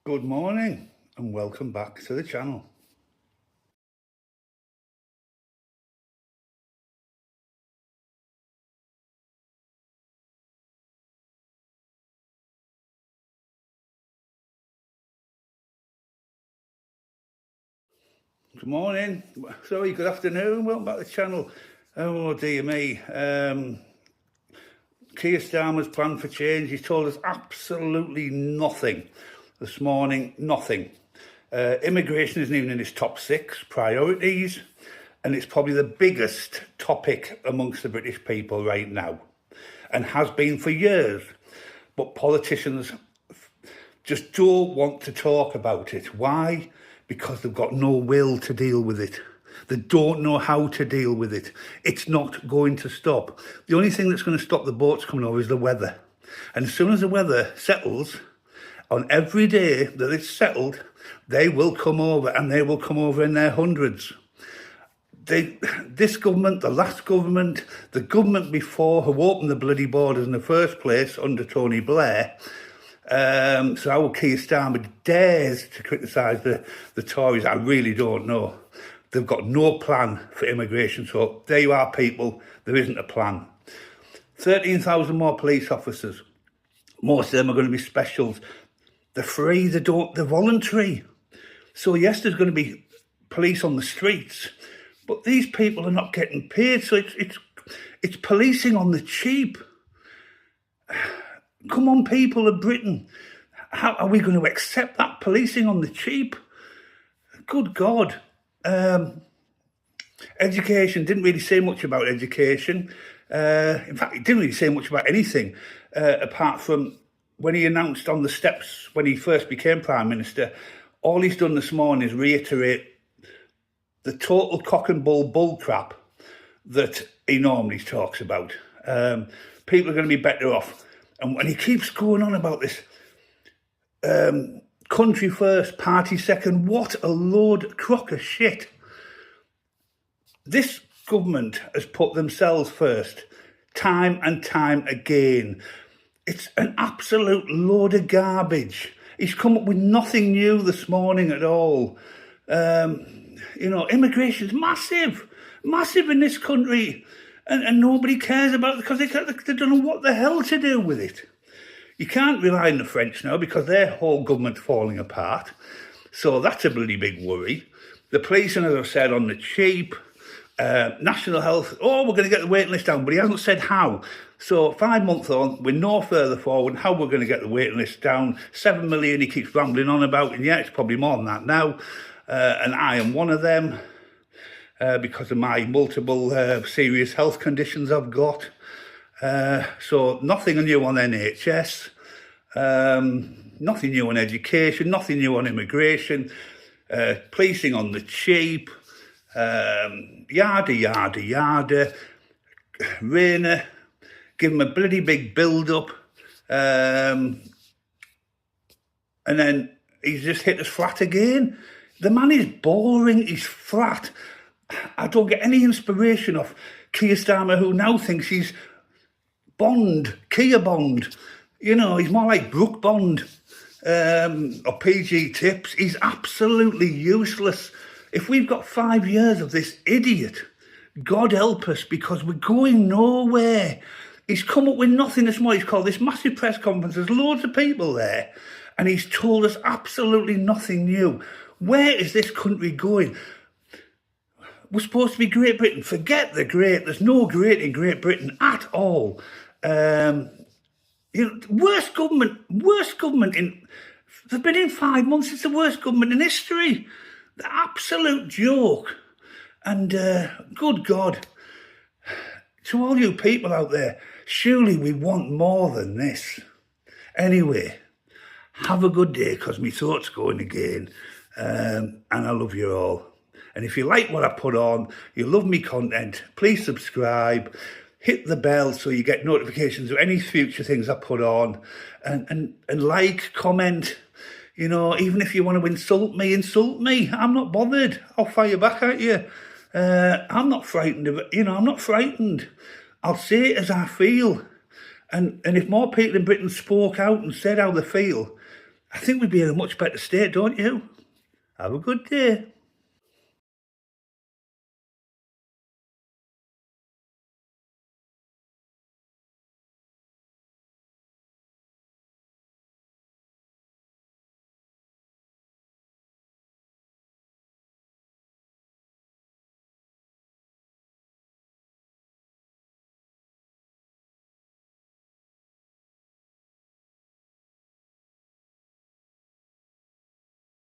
Good morning and welcome back to the channel. Good morning, sorry, good afternoon, welcome back to the channel. Oh dear me, Keir Starmer's plan for change, he's told us absolutely nothing this morning, nothing. Immigration isn't even in his top 6 priorities, and it's probably the biggest topic amongst the British people right now, and has been for years. But politicians just don't want to talk about it. Why? Because they've got no will to deal with it. They don't know how to deal with it. It's not going to stop. The only thing that's going to stop the boats coming over is the weather. And as soon as the weather settles, on every day that it's settled, they will come over, and they will come over in their hundreds. This government, the last government, the government before, who opened the bloody borders in the first place under Tony Blair, so how Keir Starmer dares to criticise the Tories, I really don't know. They've got no plan for immigration, so there you are, people, there isn't a plan. 13,000 more police officers. Most of them are going to be specials. They're free, they're voluntary. So yes, there's going to be police on the streets, but these people are not getting paid, so it's policing on the cheap. Come on, people of Britain. How are we going to accept that policing on the cheap? Good God. Education, didn't really say much about education. In fact, he didn't really say much about anything, apart from when he announced on the steps when he first became Prime Minister. All he's done this morning is reiterate the total cock and bull crap that he normally talks about. People are going to be better off. And when he keeps going on about this country first, party second, what a load crock of shit. This government has put themselves first, time and time again. It's an absolute load of garbage. He's come up with nothing new this morning at all. Immigration's massive in this country. And nobody cares about it because they don't know what the hell to do with it. You can't rely on the French now because their whole government's falling apart. So that's a bloody big worry. The policing, as I've said, on the cheap. National health, we're going to get the waiting list down, but he hasn't said how. So 5 months on, we're no further forward how we're going to get the waiting list down. 7 million he keeps rambling on about, and yeah, it's probably more than that now. And I am one of them. Because of my multiple serious health conditions I've got. So nothing new on NHS, nothing new on education, nothing new on immigration, policing on the cheap, yada. Rayner, give him a bloody big build-up, and then he's just hit us flat again. The man is boring, he's flat. I don't get any inspiration off Keir Starmer, who now thinks he's Bond, Keir Bond. You know, he's more like Brooke Bond or PG Tips. He's absolutely useless. If we've got 5 years of this idiot, God help us, because we're going nowhere. He's come up with nothing this morning. He's called this massive press conference. There's loads of people there, and he's told us absolutely nothing new. Where is this country going? We're supposed to be Great Britain. Forget the great. There's no great in Great Britain at all. Worst government in... They've been in 5 months. It's the worst government in history. The absolute joke. And good God, to all you people out there, surely we want more than this. Anyway, have a good day, because my throat's going again. And I love you all. And if you like what I put on, you love me content, please subscribe, hit the bell so you get notifications of any future things I put on, and like, comment. You know, even if you want to insult me. I'm not bothered. I'll fire back at you. I'm not frightened of it. I'm not frightened. I'll say it as I feel. And if more people in Britain spoke out and said how they feel, I think we'd be in a much better state, don't you? Have a good day.